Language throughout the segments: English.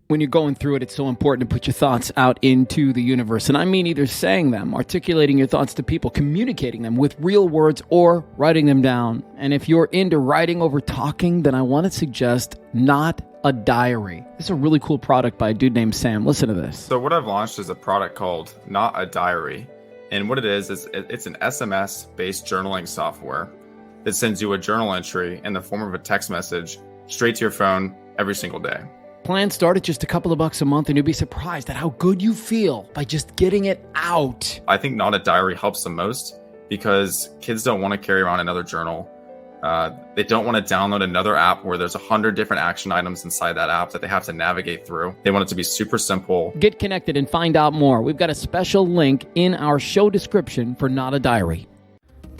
When you're going through it, it's so important to put your thoughts out into the universe. And I mean either saying them, articulating your thoughts to people, communicating them with real words, or writing them down. And if you're into writing over talking, then I want to suggest Not a Diary. This is a really cool product by a dude named Sam. Listen to this. So what I've launched is a product called Not a Diary. And what it is it's an SMS-based journaling software that sends you a journal entry in the form of a text message straight to your phone every single day. Plans start at just a couple of bucks a month, and you'll be surprised at how good you feel by just getting it out. I think Not a Diary helps the most because kids don't want to carry around another journal. They don't want to download another app where there's 100 different action items inside that app that they have to navigate through. They want it to be super simple. Get connected and find out more. We've got a special link in our show description for Not a Diary.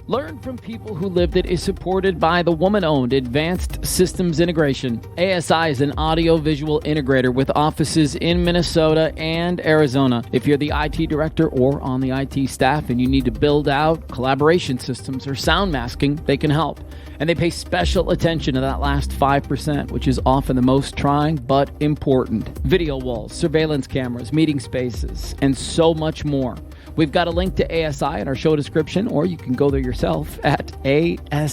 Learn from People Who Lived It is supported by the woman-owned Advanced Systems Integration. ASI is an audio-visual integrator with offices in Minnesota and Arizona. If you're the IT director or on the IT staff and you need to build out collaboration systems or sound masking, they can help. And they pay special attention to that last 5%, which is often the most trying but important. Video walls, surveillance cameras, meeting spaces, and so much more. We've got a link to ASI in our show description, or you can go there yourself at asi-av.com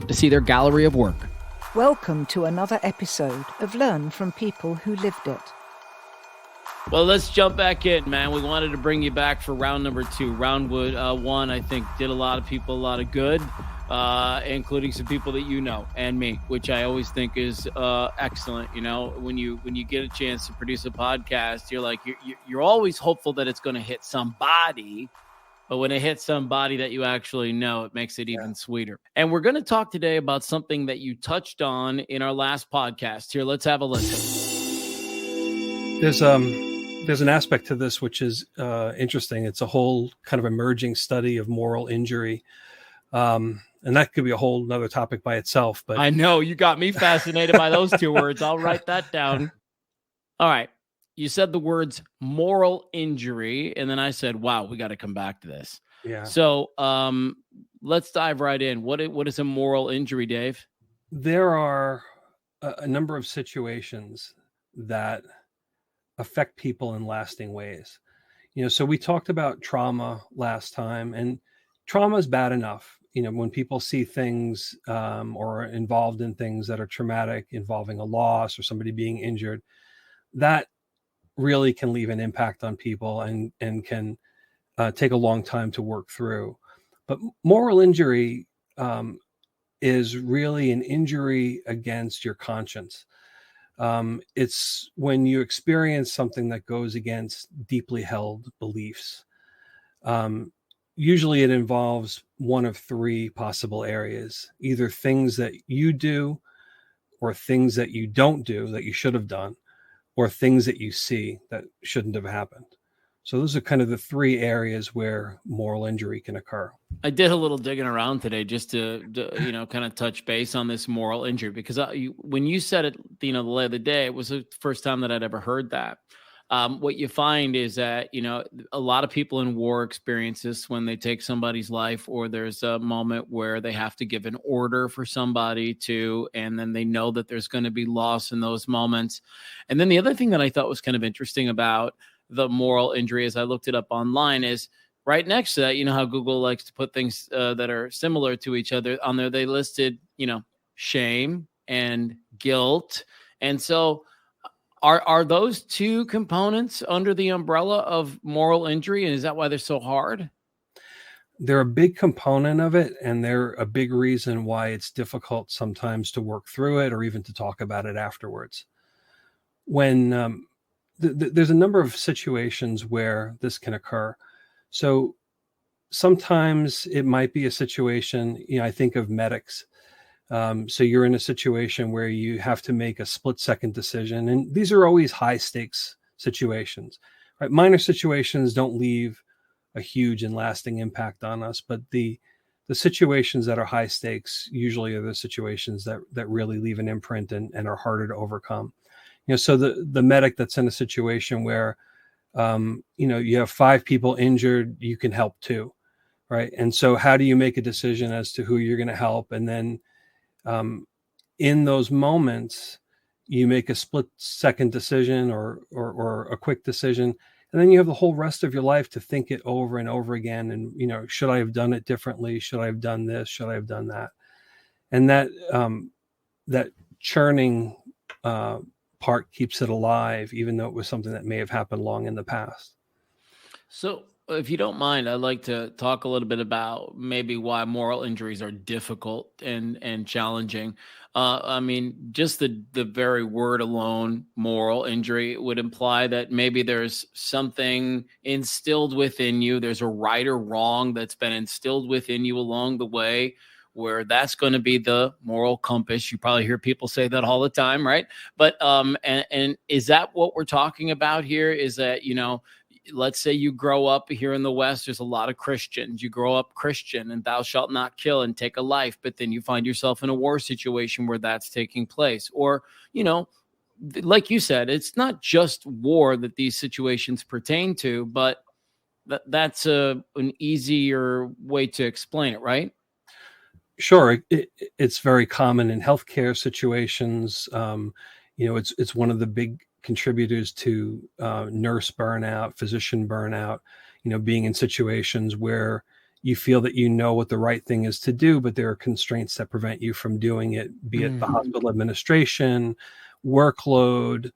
to see their gallery of work. Welcome to another episode of Learn from People Who Lived It. Well, let's jump back in, man. We wanted to bring you back for round number 2. Round one, I think, did a lot of people a lot of good, including some people that you know and me, which I always think is excellent. You know, when you get a chance to produce a podcast, you're like you're always hopeful that it's going to hit somebody, but when it hits somebody that you actually know, it makes it even sweeter. And we're going to talk today about something that you touched on in our last podcast. Here, let's have a listen. There's an aspect to this which is interesting. It's a whole kind of emerging study of moral injury. And that could be a whole nother topic by itself. But I know you got me fascinated by those two words. I'll write that down. All right. You said the words moral injury, and then I said, wow, we got to come back to this. Yeah. So let's dive right in. What is a moral injury, Dave? There are a number of situations that affect people in lasting ways. You know, so we talked about trauma last time, and trauma is bad enough. You know, when people see things or are involved in things that are traumatic, involving a loss or somebody being injured, that really can leave an impact on people and can take a long time to work through. But moral injury is really an injury against your conscience. It's when you experience something that goes against deeply held beliefs. Usually it involves one of 3 possible areas, either things that you do or things that you don't do that you should have done, or things that you see that shouldn't have happened. So those are kind of the 3 areas where moral injury can occur. I did a little digging around today just to kind of touch base on this moral injury, because when you said it, the other day, it was the first time that I'd ever heard that. What you find is that, a lot of people in war experience this when they take somebody's life, or there's a moment where they have to give an order for somebody to, and then they know that there's going to be loss in those moments. And then the other thing that I thought was kind of interesting about the moral injury, as I looked it up online, is right next to that, you know how Google likes to put things that are similar to each other on there. They listed, shame and guilt. And so are those 2 components under the umbrella of moral injury? And is that why they're so hard? They're a big component of it, and they're a big reason why it's difficult sometimes to work through it or even to talk about it afterwards. When there's a number of situations where this can occur. So sometimes it might be a situation, I think of medics. So you're in a situation where you have to make a split-second decision, and these are always high-stakes situations. Right? Minor situations don't leave a huge and lasting impact on us, but the situations that are high stakes usually are the situations that really leave an imprint and are harder to overcome. So the medic that's in a situation where, you have 5 people injured, you can help 2, right? And so how do you make a decision as to who you're going to help? And then in those moments, you make a split second decision or a quick decision, and then you have the whole rest of your life to think it over and over again. And, should I have done it differently? Should I have done this? Should I have done that? And that churning part keeps it alive, even though it was something that may have happened long in the past. So, if you don't mind, I'd like to talk a little bit about maybe why moral injuries are difficult and challenging. I mean, just the very word alone, moral injury, would imply that maybe there's something instilled within you. There's a right or wrong that's been instilled within you along the way, where that's going to be the moral compass. You probably hear people say that all the time, right? But and is that what we're talking about here? Is that, let's say you grow up here in the West, there's a lot of Christians. You grow up Christian and thou shalt not kill and take a life, but then you find yourself in a war situation where that's taking place. Or, like you said, it's not just war that these situations pertain to, but that's an easier way to explain it, right? Sure. It's very common in healthcare situations. It's one of the big contributors to nurse burnout, physician burnout, being in situations where you feel that you know what the right thing is to do, but there are constraints that prevent you from doing it, be it the hospital administration, workload,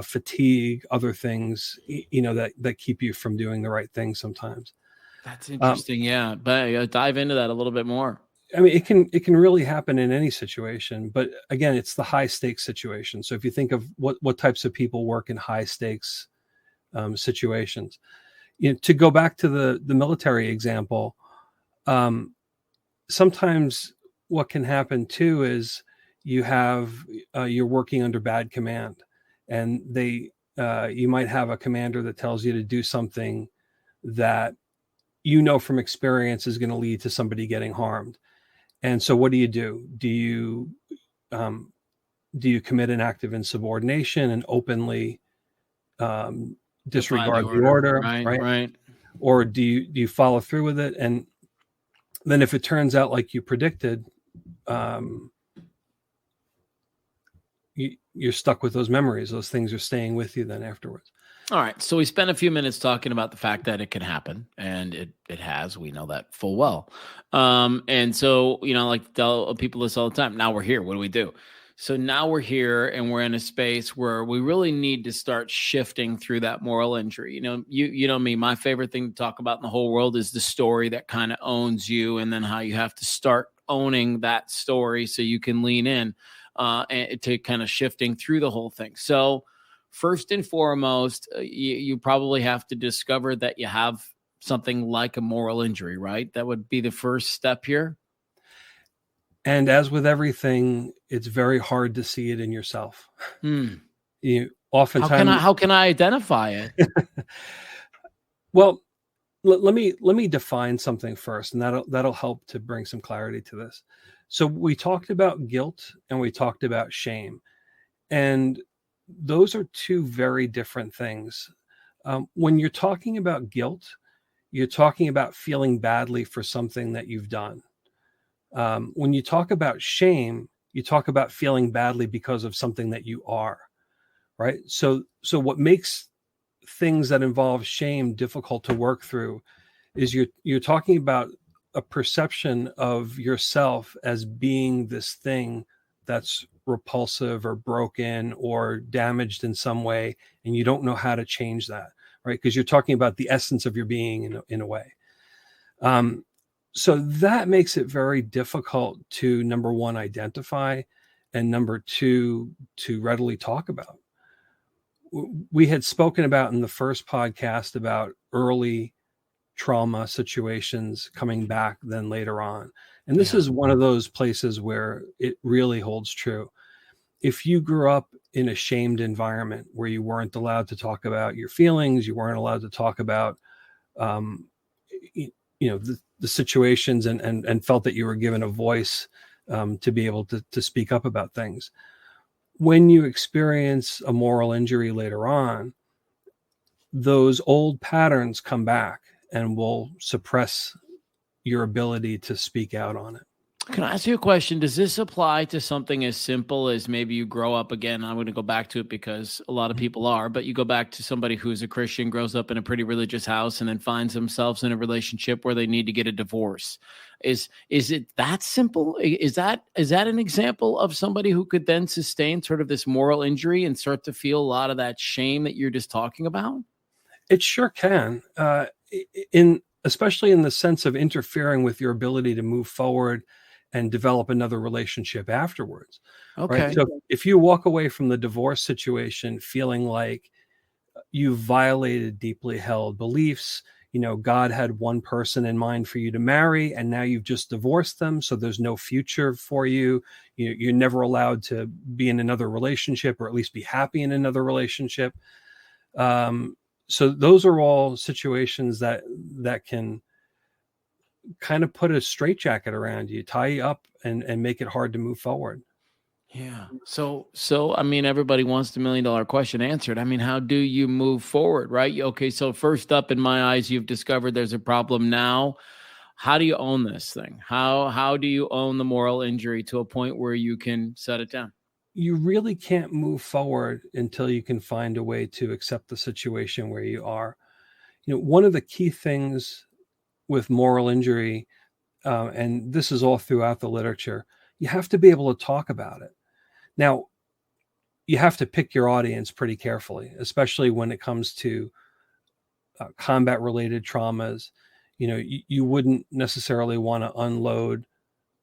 fatigue, other things, that keep you from doing the right thing sometimes. That's interesting. Yeah. But dive into that a little bit more. I mean, it can really happen in any situation, but again, it's the high stakes situation. So if you think of what types of people work in high stakes situations, to go back to the military example, sometimes what can happen too is you're working under bad command, and you might have a commander that tells you to do something that from experience is going to lead to somebody getting harmed. And so what do? Do you commit an act of insubordination and openly disregard the order? Right. Or do you follow through with it? And then if it turns out like you predicted, you're stuck with those memories. Those things are staying with you then afterwards. All right. So we spent a few minutes talking about the fact that it can happen, and it has. We know that full well. And so, I like to tell people this all the time. Now we're here. What do we do? So now we're here, and we're in a space where we really need to start shifting through that moral injury. You know me, my favorite thing to talk about in the whole world is the story that kind of owns you, and then how you have to start owning that story so you can lean in and to kind of shifting through the whole thing. So first and foremost, you probably have to discover that you have something like a moral injury, right? That would be the first step here. And as with everything, it's very hard to see it in yourself. Oftentimes, how can I identify it? Well, let me define something first, and that'll help to bring some clarity to this. So we talked about guilt and we talked about shame, and those are two very different things. When you're talking about guilt, you're talking about feeling badly for something that you've done. When you talk about shame, you talk about feeling badly because of something that you are, right? So what makes things that involve shame difficult to work through is you're talking about a perception of yourself as being this thing that's repulsive or broken or damaged in some way, and you don't know how to change that, right? Because you're talking about the essence of your being in a way. So that makes it very difficult to, number one, identify, and number two, to readily talk about. We had spoken about in the first podcast about early trauma situations coming back then later on. And this is one of those places where it really holds true. If you grew up in a shamed environment where you weren't allowed to talk about your feelings, you weren't allowed to talk about, the situations and felt that you were given a voice to be able to speak up about things. When you experience a moral injury later on, those old patterns come back and will suppress your ability to speak out on it. Can I ask you a question? Does this apply to something as simple as maybe you grow up again? I'm going to go back to it because a lot of people are, but you go back to somebody who's a Christian, grows up in a pretty religious house, and then finds themselves in a relationship where they need to get a divorce. Is it that simple? Is that an example of somebody who could then sustain sort of this moral injury and start to feel a lot of that shame that you're just talking about? It sure can. Especially in the sense of interfering with your ability to move forward and develop another relationship afterwards. Okay. Right? So if you walk away from the divorce situation feeling like you violated deeply held beliefs, God had one person in mind for you to marry, and now you've just divorced them, so there's no future for you. You're never allowed to be in another relationship, or at least be happy in another relationship. So those are all situations that can kind of put a straitjacket around you, tie you up, and make it hard to move forward. Yeah. So, I mean, everybody wants the $1 million question answered. I mean, how do you move forward, right? Okay. So first up, in my eyes, you've discovered there's a problem now. How do you own this thing? How do you own the moral injury to a point where you can set it down? You really can't move forward until you can find a way to accept the situation where you are. One of the key things with moral injury, and this is all throughout the literature, you have to be able to talk about it. Now, you have to pick your audience pretty carefully, especially when it comes to combat-related traumas. You wouldn't necessarily want to unload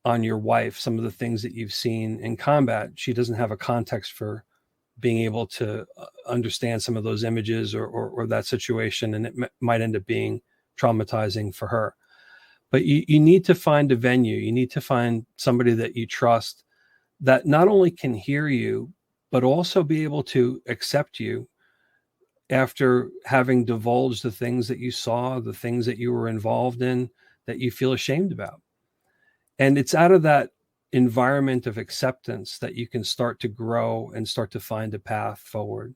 on your wife some of the things that you've seen in combat. She doesn't have a context for being able to understand some of those images or that situation, and it might end up being traumatizing for her. But you need to find a venue. You need to find somebody that you trust that not only can hear you, but also be able to accept you after having divulged the things that you saw, the things that you were involved in, that you feel ashamed about. And it's out of that environment of acceptance that you can start to grow and start to find a path forward.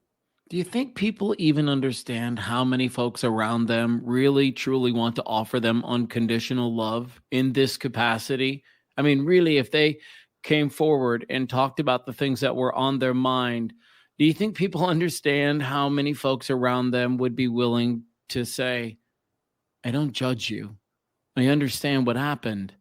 Do you think people even understand how many folks around them really, truly want to offer them unconditional love in this capacity? I mean, really, if they came forward and talked about the things that were on their mind, do you think people understand how many folks around them would be willing to say, I don't judge you. I understand what happened.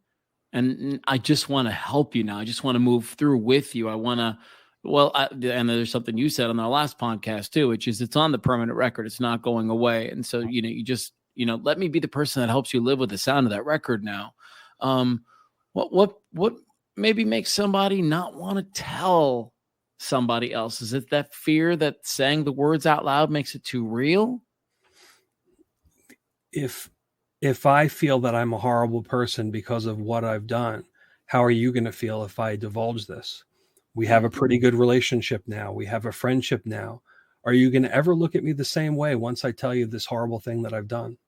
And I just want to help you now. I just want to move through with you. I want to, and there's something you said on our last podcast too, which is it's on the permanent record. It's not going away. And so, you just, let me be the person that helps you live with the sound of that record now. What maybe makes somebody not want to tell somebody else? Is it that fear that saying the words out loud makes it too real? If I feel that I'm a horrible person because of what I've done, how are you going to feel if I divulge this? We have a pretty good relationship now. We have a friendship now. Are you going to ever look at me the same way once I tell you this horrible thing that I've done?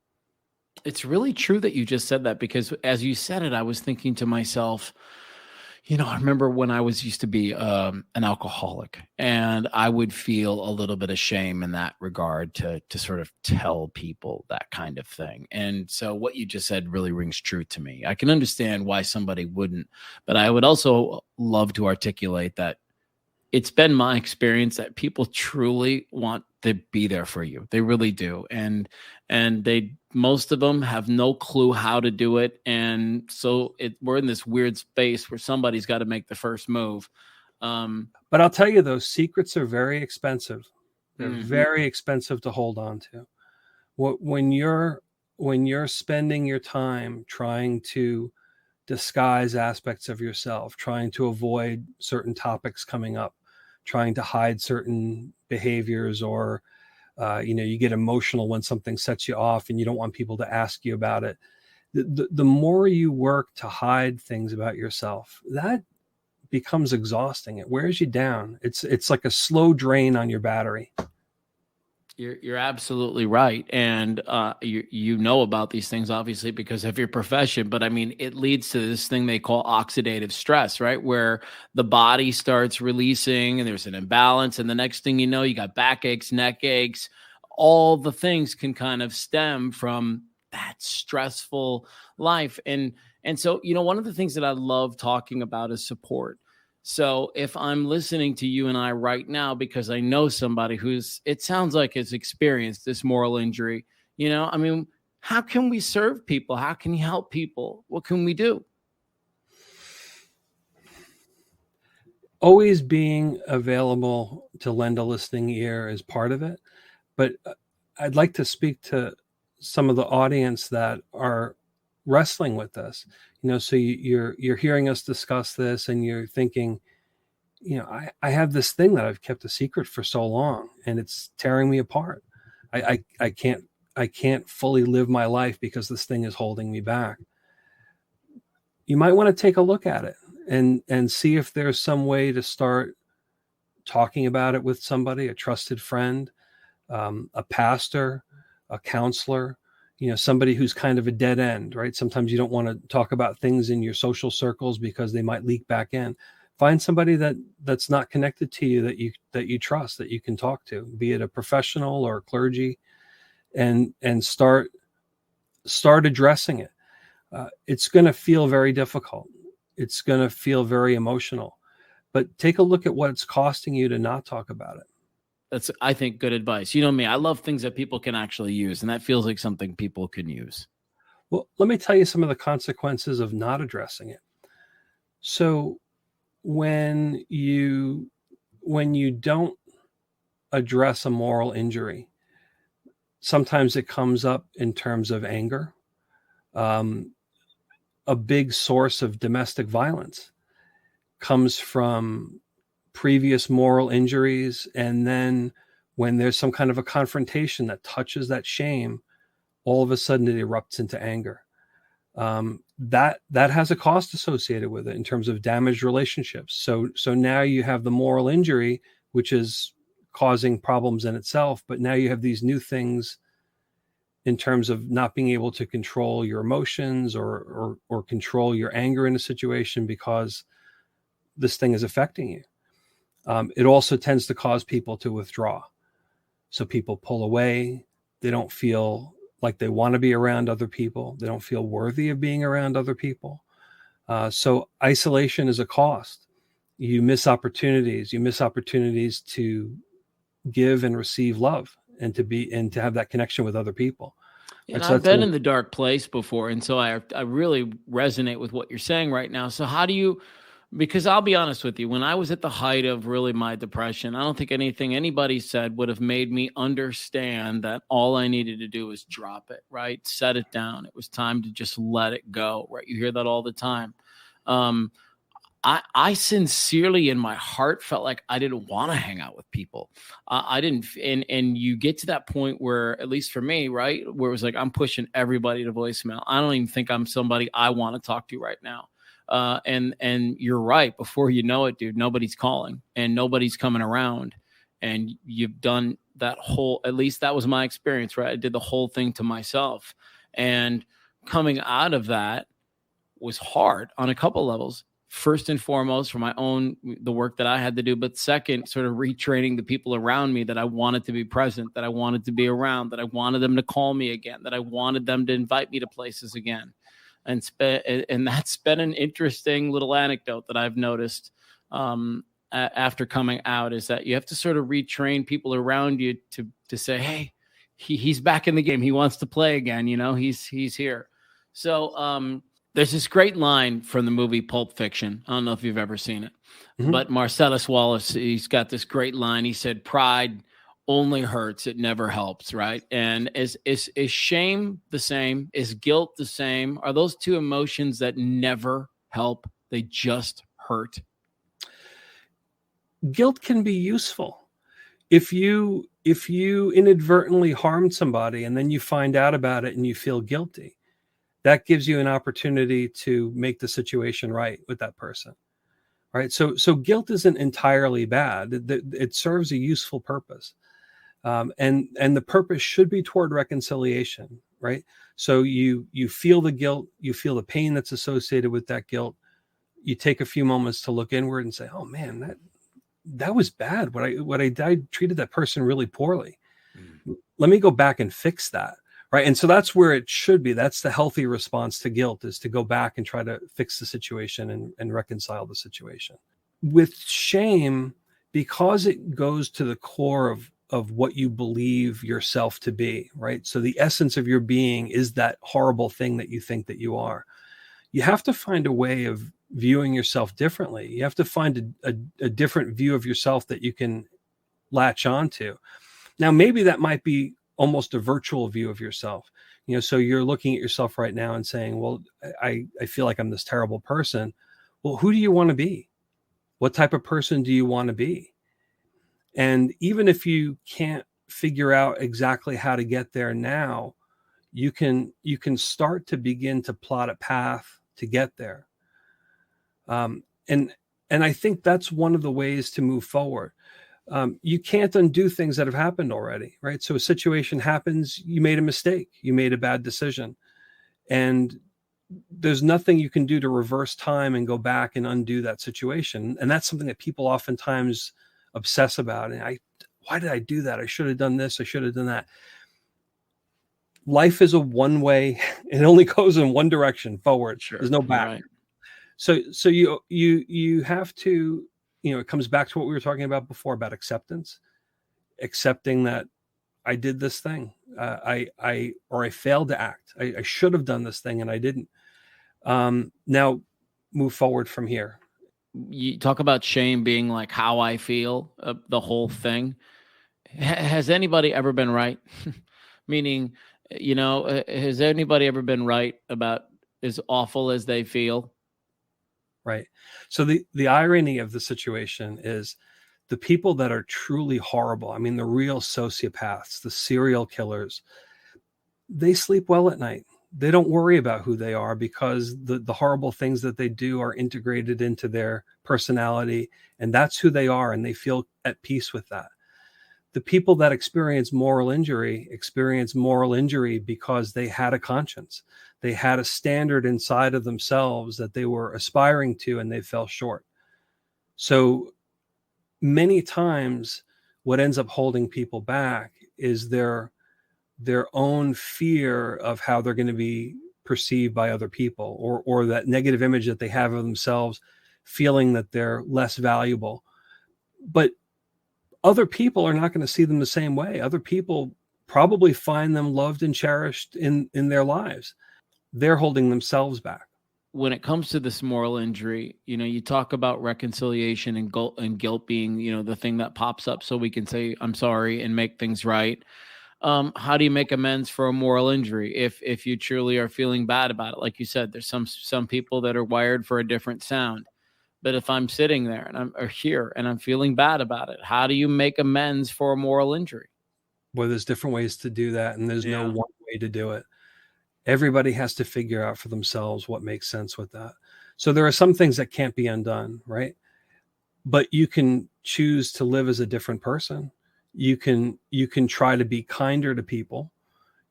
It's really true that you just said that, because as you said it, I was thinking to myself, I remember when I used to be an alcoholic, and I would feel a little bit of shame in that regard to sort of tell people that kind of thing. And so what you just said really rings true to me. I can understand why somebody wouldn't, but I would also love to articulate that it's been my experience that people truly want to be there for you. They really do. And most of them have no clue how to do it. And so we're in this weird space where somebody's got to make the first move. But I'll tell you, those secrets are very expensive. They're very expensive to hold on to. When you're spending your time trying to disguise aspects of yourself, trying to avoid certain topics coming up, trying to hide certain behaviors, or you get emotional when something sets you off and you don't want people to ask you about it. The more you work to hide things about yourself, that becomes exhausting. It wears you down. It's like a slow drain on your battery. You're absolutely right. And you know about these things, obviously, because of your profession. But I mean, it leads to this thing they call oxidative stress, right? Where the body starts releasing and there's an imbalance. And the next thing you know, you got backaches, neck aches. All the things can kind of stem from that stressful life. And And so, one of the things that I love talking about is support. So if I'm listening to you and I right now, because I know somebody it sounds like has experienced this moral injury, how can we serve people? How can you help people? What can we do? Always being available to lend a listening ear is part of it. But I'd like to speak to some of the audience that are wrestling with this. So you're hearing us discuss this and you're thinking, I have this thing that I've kept a secret for so long and it's tearing me apart. I can't fully live my life because this thing is holding me back. You might want to take a look at it and see if there's some way to start talking about it with somebody, a trusted friend, a pastor, a counselor, somebody who's kind of a dead end, right? Sometimes you don't want to talk about things in your social circles because they might leak back in. Find somebody that's not connected to you, that you trust, that you can talk to, be it a professional or clergy, and start addressing it. It's going to feel very difficult. It's going to feel very emotional, but take a look at what it's costing you to not talk about it. That's, I think, good advice. You know me, I love things that people can actually use, and that feels like something people can use. Well, let me tell you some of the consequences of not addressing it. So when you don't address a moral injury, sometimes it comes up in terms of anger. A big source of domestic violence comes from previous moral injuries. And then when there's some kind of a confrontation that touches that shame, all of a sudden it erupts into anger. That has a cost associated with it in terms of damaged relationships. So now you have the moral injury, which is causing problems in itself, but now you have these new things in terms of not being able to control your emotions or control your anger in a situation because this thing is affecting you. It also tends to cause people to withdraw. So people pull away. They don't feel like they want to be around other people. They don't feel worthy of being around other people. So isolation is a cost. You miss opportunities. You miss opportunities to give and receive love and to have that connection with other people. And I've been in the dark place before. And so I really resonate with what you're saying right now. So how do you, because I'll be honest with you, when I was at the height of really my depression, I don't think anything anybody said would have made me understand that all I needed to do was drop it, right? Set it down. It was time to just let it go, right? You hear that all the time. I sincerely in my heart felt like I didn't want to hang out with people. I didn't. And you get to that point where, at least for me, right, where it was like, I'm pushing everybody to voicemail. I don't even think I'm somebody I want to talk to right now. And you're right. Before you know it, dude, nobody's calling and nobody's coming around. And you've done that whole, at least that was my experience, right? I did the whole thing to myself. And coming out of that was hard on a couple levels. First and foremost, for the work that I had to do, but second, sort of retraining the people around me that I wanted to be present, that I wanted to be around, that I wanted them to call me again, that I wanted them to invite me to places again. And that's been an interesting little anecdote that I've noticed after coming out, is that you have to sort of retrain people around you to say, hey, he's back in the game. He wants to play again. He's here. So, there's this great line from the movie Pulp Fiction. I don't know if you've ever seen it, but Marcellus Wallace, he's got this great line. He said, pride only hurts. It never helps. Right. And is shame the same? Is guilt the same? Are those two emotions that never help? They just hurt. Guilt can be useful. If you inadvertently harmed somebody and then you find out about it and you feel guilty, that gives you an opportunity to make the situation right with that person, right? So guilt isn't entirely bad. It serves a useful purpose. And the purpose should be toward reconciliation, right? So you feel the guilt, you feel the pain that's associated with that guilt. You take a few moments to look inward and say, oh man, that was bad. What I treated that person really poorly. Let me go back and fix that. right? And so that's where it should be. That's the healthy response to guilt, is to go back and try to fix the situation and reconcile the situation. With shame, because it goes to the core of what you believe yourself to be, right? So the essence of your being is that horrible thing that you think that you are. You have to find a way of viewing yourself differently. You have to find a different view of yourself that you can latch onto. Now, maybe that might be almost a virtual view of yourself. So you're looking at yourself right now and saying, well, I feel like I'm this terrible person. Well, who do you want to be? What type of person do you want to be? And even if you can't figure out exactly how to get there now, you can start to begin to plot a path to get there. And I think that's one of the ways to move forward. You can't undo things that have happened already, right? So a situation happens, you made a mistake, you made a bad decision, and there's nothing you can do to reverse time and go back and undo that situation. And that's something that people oftentimes obsess about. And why did I do that? I should have done this. I should have done that. Life is a one way. It only goes in one direction, forward. Sure. There's no back. Right. So you have to, it comes back to what we were talking about before about acceptance, accepting that I did this thing. I failed to act. I should have done this thing and I didn't. Now move forward from here. You talk about shame being like how I feel, the whole thing. Has anybody ever been right? Meaning, has anybody ever been right about as awful as they feel? Right. So the irony of the situation is the people that are truly horrible, I mean, the real sociopaths, the serial killers, they sleep well at night. They don't worry about who they are because the horrible things that they do are integrated into their personality, and that's who they are, and they feel at peace with that. The people that experience moral injury because they had a conscience. They had a standard inside of themselves that they were aspiring to, and they fell short. So many times what ends up holding people back is their own fear of how they're going to be perceived by other people, or that negative image that they have of themselves, feeling that they're less valuable. But other people are not going to see them the same way. Other people probably find them loved and cherished in their lives. They're holding themselves back. When it comes to this moral injury, you talk about reconciliation and guilt being, the thing that pops up so we can say, I'm sorry, and make things right. How do you make amends for a moral injury if you truly are feeling bad about it? Like you said, there's some people that are wired for a different sound. But if I'm sitting there and I'm feeling bad about it, how do you make amends for a moral injury? Well, there's different ways to do that, and there's no one way to do it. Everybody has to figure out for themselves what makes sense with that. So there are some things that can't be undone, right? But you can choose to live as a different person. You can try to be kinder to people.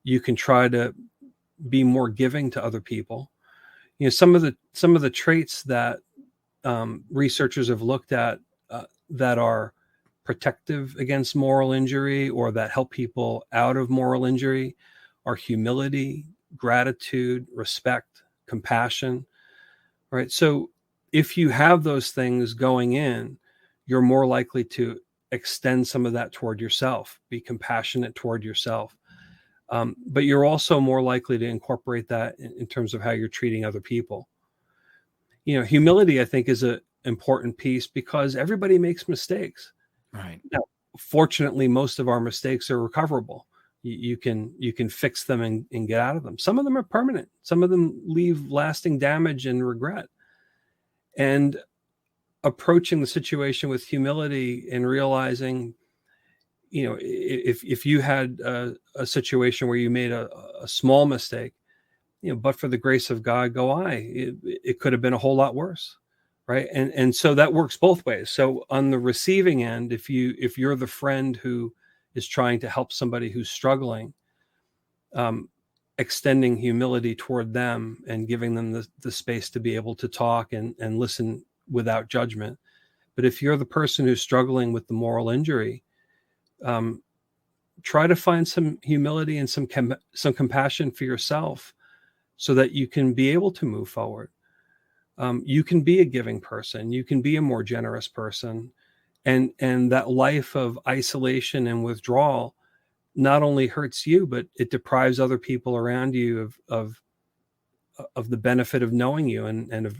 You can try to be more giving to other people. Some of the traits that researchers have looked at that are protective against moral injury or that help people out of moral injury are humility, gratitude, respect, compassion, right? So if you have those things going in, you're more likely to extend some of that toward yourself, be compassionate toward yourself. But you're also more likely to incorporate that in terms of how you're treating other people. Humility, I think, is an important piece because everybody makes mistakes. Right. Now, fortunately, most of our mistakes are recoverable. You can fix them and get out of them. Some of them are permanent. Some of them leave lasting damage and regret. And approaching the situation with humility and realizing, if you had a situation where you made a small mistake, but for the grace of God, it could have been a whole lot worse. Right. And so that works both ways. So on the receiving end, if you're the friend who is trying to help somebody who's struggling, extending humility toward them and giving them the space to be able to talk and listen without judgment. But if you're the person who's struggling with the moral injury, try to find some humility and some compassion for yourself so that you can be able to move forward. You can be a giving person. You can be a more generous person. And that life of isolation and withdrawal not only hurts you, but it deprives other people around you of the benefit of knowing you and of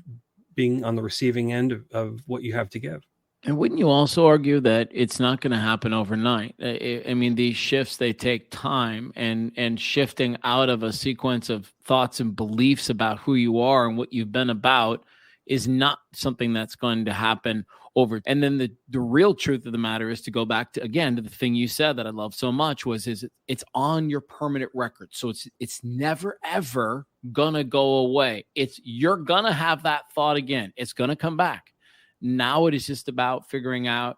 being on the receiving end of what you have to give. And wouldn't you also argue that it's not going to happen overnight? I mean, these shifts, they take time, and shifting out of a sequence of thoughts and beliefs about who you are and what you've been about is not something that's going to happen over. And then the real truth of the matter is to go back to, again, to the thing you said that I love so much is it's on your permanent record. So it's never, ever going to go away. You're going to have that thought again. It's going to come back. Now it is just about figuring out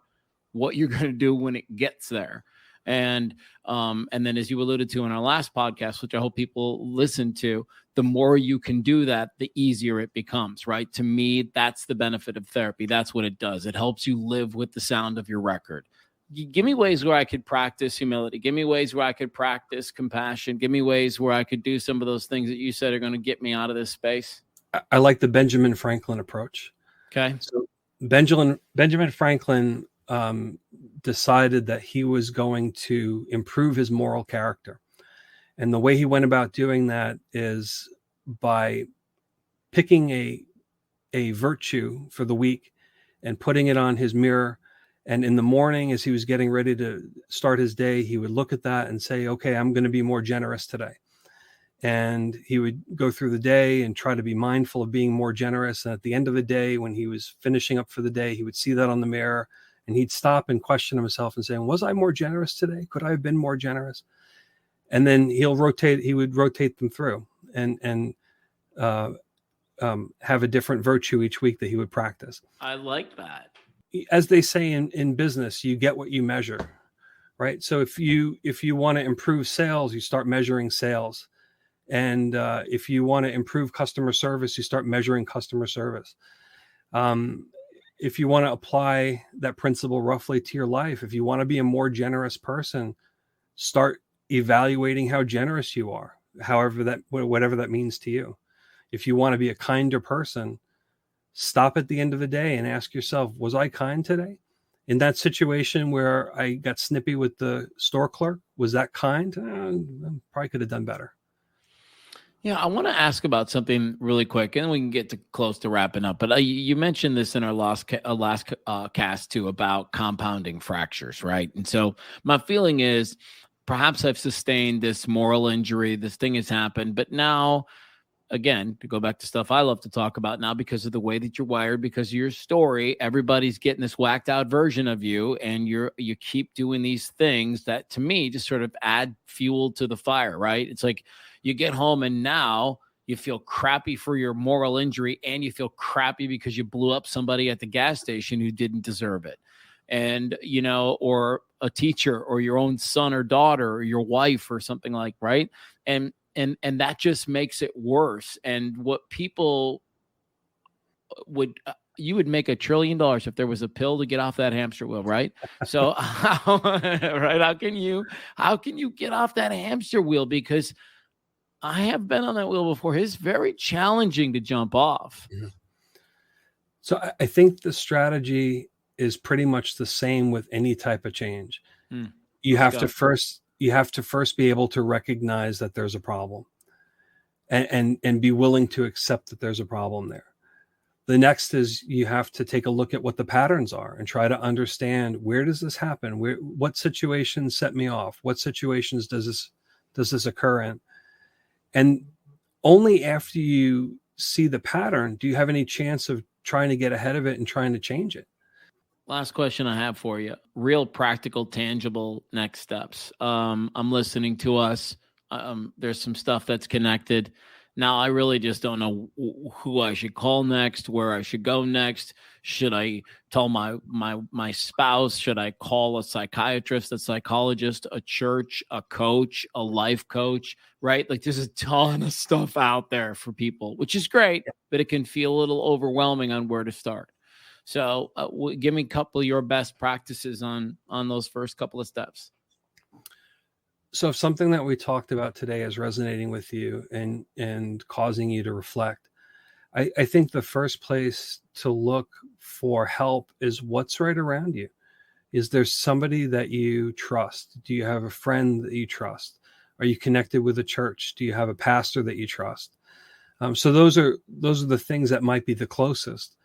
what you're going to do when it gets there. And then, as you alluded to in our last podcast, which I hope people listen to, the more you can do that, the easier it becomes, right? To me, that's the benefit of therapy. That's what it does. It helps you live with the sound of your record. Give me ways where I could practice humility. Give me ways where I could practice compassion. Give me ways where I could do some of those things that you said are going to get me out of this space. I like the Benjamin Franklin approach. Okay. So Benjamin Franklin decided that he was going to improve his moral character. And the way he went about doing that is by picking a virtue for the week and putting it on his mirror. And in the morning, as he was getting ready to start his day, he would look at that and say, okay, I'm going to be more generous today. And he would go through the day and try to be mindful of being more generous. And at the end of the day, when he was finishing up for the day, he would see that on the mirror and he'd stop and question himself and say, was I more generous today? Could I have been more generous? And then he would rotate them through and have a different virtue each week that he would practice. I like that. As they say in business, you get what you measure, right? So if you want to improve sales, you start measuring sales. And if you want to improve customer service, you start measuring customer service. If you want to apply that principle roughly to your life, if you want to be a more generous person, start evaluating how generous you are, whatever that means to you. If you want to be a kinder person, stop at the end of the day and ask yourself, was I kind today? In that situation where I got snippy with the store clerk, was that kind? Probably could have done better. Yeah, I want to ask about something really quick, and then we can get close to wrapping up. But you mentioned this in our last cast too about compounding fractures, right? And so my feeling is perhaps I've sustained this moral injury. This thing has happened, but now, again, to go back to stuff I love to talk about now, because of the way that you're wired, because of your story, everybody's getting this whacked out version of you, and you keep doing these things that, to me, just sort of add fuel to the fire, right? It's like you get home and now you feel crappy for your moral injury, and you feel crappy because you blew up somebody at the gas station who didn't deserve it. And, or a teacher or your own son or daughter or your wife or something like, right? And that just makes it worse. And what people you would make $1 trillion if there was a pill to get off that hamster wheel, right? So, right? How can you get off that hamster wheel? Because I have been on that wheel before. It's very challenging to jump off. Mm-hmm. So I think the strategy is pretty much the same with any type of change. You have to first be able to recognize that there's a problem and be willing to accept that there's a problem there. The next is you have to take a look at what the patterns are and try to understand, where does this happen? What situations set me off? What situations does this occur in? And only after you see the pattern do you have any chance of trying to get ahead of it and trying to change it. Last question I have for you. Real practical, tangible next steps. I'm listening to us. There's some stuff that's connected. Now, I really just don't know who I should call next, where I should go next. Should I tell my spouse? Should I call a psychiatrist, a psychologist, a church, a coach, a life coach, right? Like, there's a ton of stuff out there for people, which is great, but it can feel a little overwhelming on where to start. So give me a couple of your best practices on those first couple of steps. So if something that we talked about today is resonating with you and causing you to reflect, I think the first place to look for help is what's right around you. Is there somebody that you trust? Do you have a friend that you trust? Are you connected with a church? Do you have a pastor that you trust? So those are the things that might be the closest.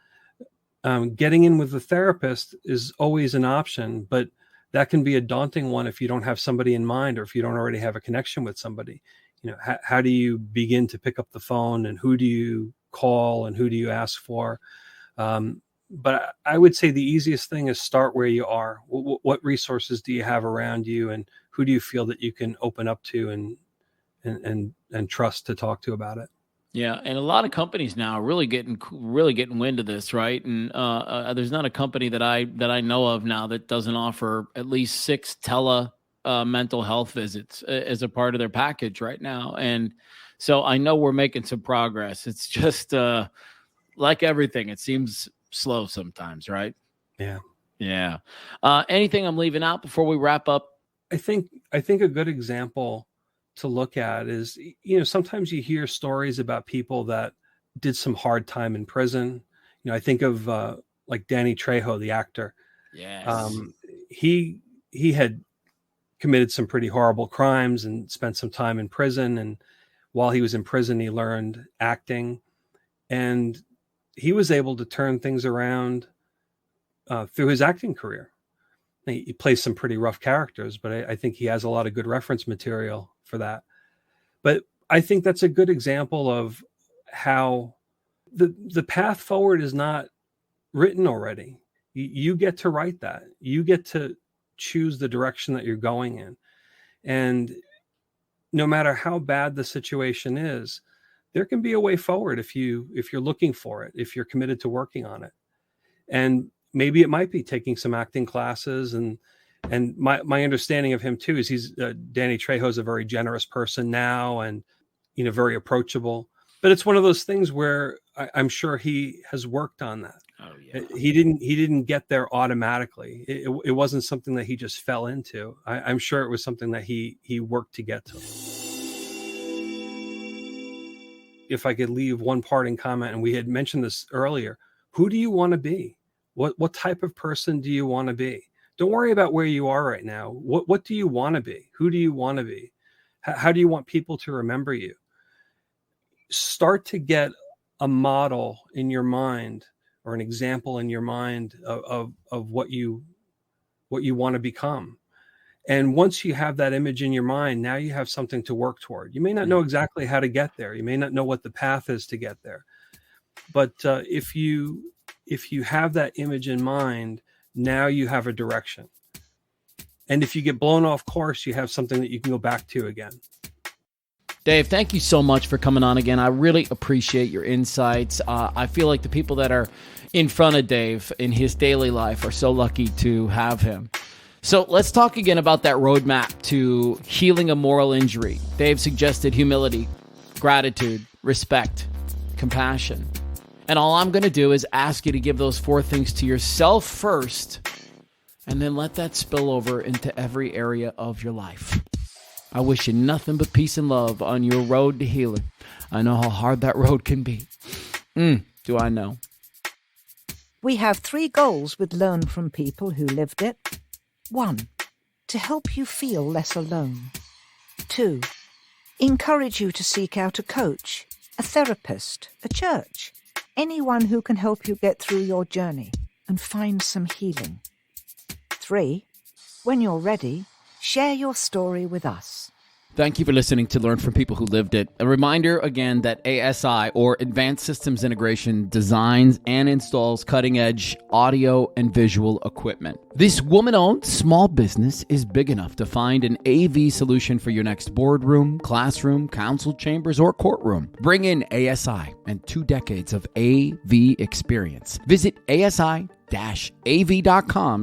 Getting in with a therapist is always an option, but that can be a daunting one if you don't have somebody in mind, or if you don't already have a connection with somebody. How do you begin to pick up the phone, and who do you call, and who do you ask for? But I would say the easiest thing is start where you are. What resources do you have around you, and who do you feel that you can open up to and trust to talk to about it? Yeah, and a lot of companies now are really getting wind of this, right? And there's not a company that I know of now that doesn't offer at least 6 mental health visits as a part of their package right now. And so I know we're making some progress. It's just like everything, it seems slow sometimes, right? Yeah. Anything I'm leaving out before we wrap up? I think a good example to look at is, sometimes you hear stories about people that did some hard time in prison. I think of like Danny Trejo, the actor. Yes. He had committed some pretty horrible crimes and spent some time in prison. And while he was in prison, he learned acting, and he was able to turn things around through his acting career. He plays some pretty rough characters, but I think he has a lot of good reference material for that. But I think that's a good example of how the path forward is not written already. You get to write that. You get to choose the direction that you're going in. And no matter how bad the situation is, there can be a way forward if you're looking for it, if you're committed to working on it. And maybe it might be taking some acting classes. And my understanding of him too is he's Danny Trejo is a very generous person now, and very approachable. But it's one of those things where I'm sure he has worked on that. Oh yeah. He didn't get there automatically. It wasn't something that he just fell into. I'm sure it was something that he worked to get to. If I could leave one parting comment, and we had mentioned this earlier, who do you want to be? What type of person do you want to be? Don't worry about where you are right now. What do you want to be? Who do you want to be? How do you want people to remember you? Start to get a model in your mind, or an example in your mind of what you want to become. And once you have that image in your mind, now you have something to work toward. You may not know exactly how to get there. You may not know what the path is to get there. But if you have that image in mind, now you have a direction. And if you get blown off course, you have something that you can go back to again. Dave, thank you so much for coming on again. I really appreciate your insights. I feel like the people that are in front of Dave in his daily life are so lucky to have him. So let's talk again about that roadmap to healing a moral injury. Dave suggested humility, gratitude, respect, compassion. And all I'm going to do is ask you to give those 4 things to yourself first, and then let that spill over into every area of your life. I wish you nothing but peace and love on your road to healing. I know how hard that road can be. Do I know? We have 3 goals with Learn from People Who Lived It. 1, to help you feel less alone. 2, encourage you to seek out a coach, a therapist, a church, anyone who can help you get through your journey and find some healing. 3, when you're ready, share your story with us. Thank you for listening to Learn from People Who Lived It. A reminder again that ASI, or Advanced Systems Integration, designs and installs cutting-edge audio and visual equipment. This woman-owned small business is big enough to find an AV solution for your next boardroom, classroom, council chambers, or courtroom. Bring in ASI and 2 decades of AV experience. Visit ASI-AV.com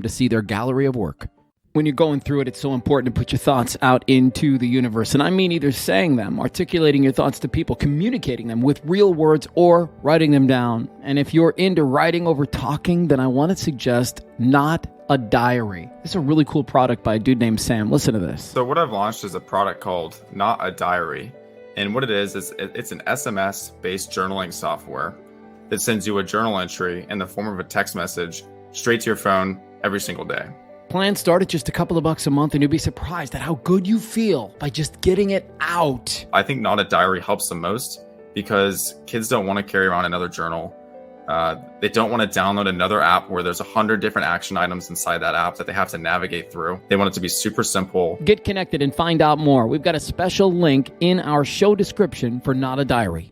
to see their gallery of work. When you're going through it, it's so important to put your thoughts out into the universe. And I mean either saying them, articulating your thoughts to people, communicating them with real words, or writing them down. And if you're into writing over talking, then I want to suggest Not a Diary. This is a really cool product by a dude named Sam. Listen to this. So what I've launched is a product called Not a Diary. And what it is it's an SMS-based journaling software that sends you a journal entry in the form of a text message straight to your phone every single day. Plans start at just a couple of bucks a month, and you'll be surprised at how good you feel by just getting it out. I think Not a Diary helps the most because kids don't want to carry around another journal. They don't want to download another app where there's 100 different action items inside that app that they have to navigate through. They want it to be super simple. Get connected and find out more. We've got a special link in our show description for Not a Diary.